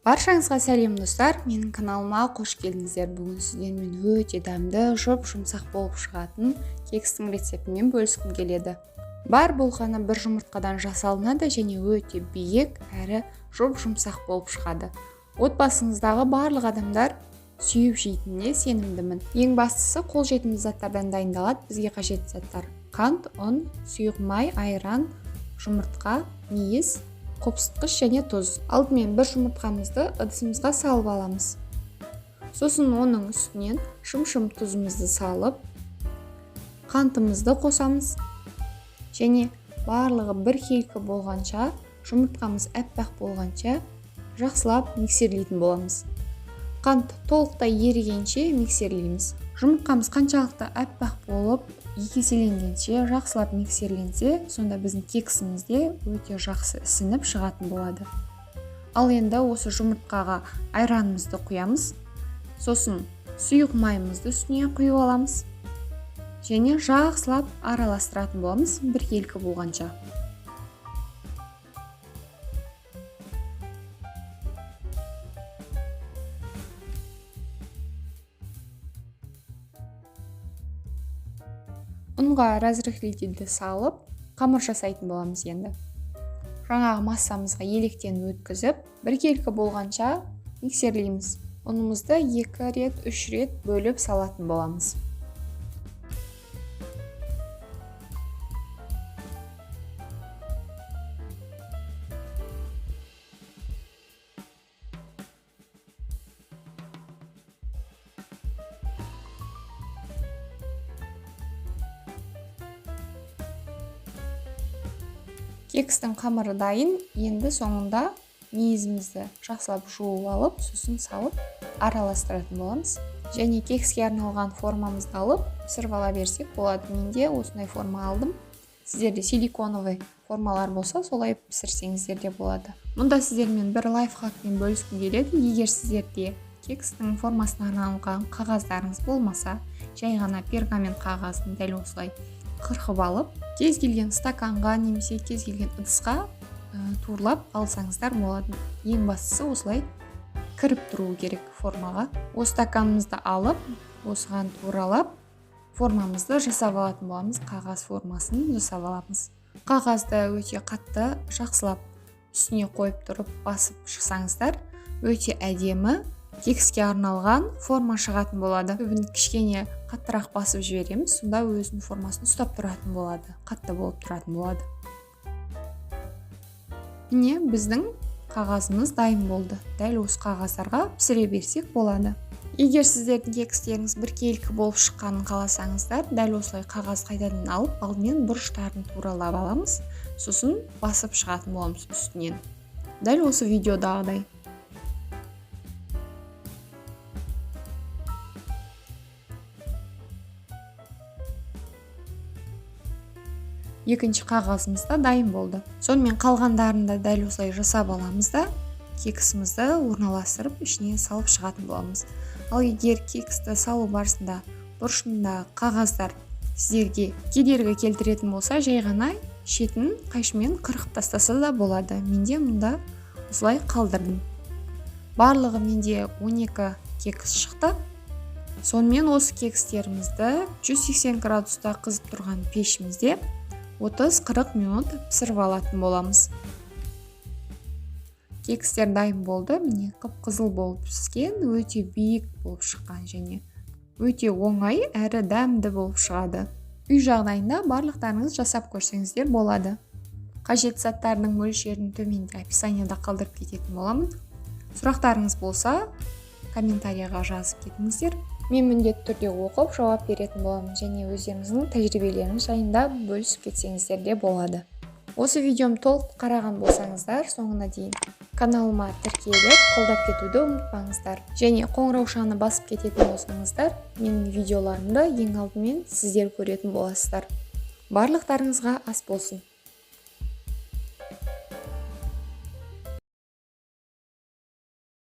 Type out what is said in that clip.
Баршаңызға сәлем достар, менің каналыма қош келдіңіздер. Бүгін сіздермен өте дәмді, жұмсақ болып шығатын кекстің рецептімен бөліскім келеді. Бар болғаны бір жұмыртқадан жасалынады және өте биік әрі жұмсақ болып шығады. Отбасыңыздағы барлық адамдар сүйіп жейтініне сенімдімін. Ең бастысы қолжетімді заттардан дайындалады. Бізге қажетті заттар: қант, ұн, сұйық май, айран, жұмыртқа, мейіз, қопсытқыш және тұз. Алдымен бір жұмыртқамызды ыдысымызға салып аламыз. Сосын оның үстінен шым тұзымызды салып, қантымызды қосамыз және барлығы бір келкі болғанша, жұмыртқамыз әппақ болғанша жақсылап миксерлейтін боламыз. Қант толықтай ерігенше миксерлейміз. Жұмыртқамыз қаншалықты әппақ болып, екеселенгенше, жақсылап миксерленсе, сонда біздің кексімізде өте жақсы ісініп шығатын болады. Ал енді осы жұмыртқаға айранымызды құямыз. Сосын сұйық майымызды үстіне құйып аламыз және жақсылап араластыратын боламыз бір келкі болғанша. Ұнға разрыхлителді салып, қамыр жасайтын боламыз енді. Жаңағы массамызға електен өткізіп, бір келкі болғанша миксерлейміз. Ұнымызды 2 рет, 3 рет бөліп салатын боламыз. Кекстің қамыры дайын. Енді соңында мейізімізді жақсылап жуып алып, сосын салып араластыратын боламыз. Және кекске арналған формамызды алып, пісіріп ала берсек болады. Менде осындай форма алдым. Сіздерде силиконовый формалар болса, солай пісірсеңіздер де болады. Мұнда сіздермен бір лайфхакпен бөліскім келеді. Егер сіздерде кекстің формасына арналған қағаздарыңыз болмаса, жай ғана пергамент қағазын дәл осылай қырқып алып, кез келген стаканға немесе кез келген ыдысқа турлап алсаңыздар болады. Ең бастысы осылай кіріп тұру керек формаға. Осы стаканымызды алып, осыған туралап, формамызды жасап алатын боламыз. Қағаз формасын жасап аламыз. Қағазды өте қатты жақсылап үстіне қойып тұрып басып шықсаңыздар, өте әдемі кекске арналған форма шығатын болады. Түбін кішкене қаттырақ басып жібереміз, сонда өзінің формасын ұстап тұратын болады, қатты болып тұратын болады. Міне, біздің қағазымыз дайын болды. Дәл осы қағаздарға пісіре берсек болады. Егер сіздердің кекстеріңіз бір келкі болып шыққанын қаласаңыздар, дәл осылай қағаз қайтадан алып, алдымен бұрыштарын туралап аламыз, сосын басып шығатын боламыз үстінен. Дәл осы видеодағыдай. Екінші қағазымыз да дайын болды. Сонымен қалғандарын да дәл осылай жасап аламыз да, кексімізді орналастырып, ішіне салып шығатын боламыз. Ал егер кексті салу барысында бұрышында қағаздар сіздерге кедергі келтіретін болса, жай ғана шетін қайшымен қырқып тастаса да болады. Менде мұнда осылай қалдырдым. Барлығы менде 12 кекс шықты. Сонымен осы кекстерімізді 180 градуста қызып тұрған пешімізде 30-40 минут пісіріп алатын боламыз. Кекстер дайын болды. Міне қып-қызыл болып піскен, өте биік болып шыққан және өте оңай әрі дәмді болып шығады. Үй жағдайында барлықтарыңыз жасап көрсеңіздер болады. Қажет заттардың мөлшерін төменде описанияда қалдырып кететін боламын. Сұрақтарыңыз болса, комментарияға жазып кетіңіздер. Мен міндетті түрде оқып жауап беретін боламын және өздеріңіздің тәжірибелеріңіз жайында бөлісіп кетсеңіздер де болады. Осы видеом толық қараған болсаңыздар, соңына дейін каналыма тіркеліп, қолдап кетуді ұмытпаңыздар. Және қоңыраушаны басып кететін болсаңыздар, менің видеоларымды ең алдымен сіздер көретін боласыздар. Барлықтарыңызға ас болсын.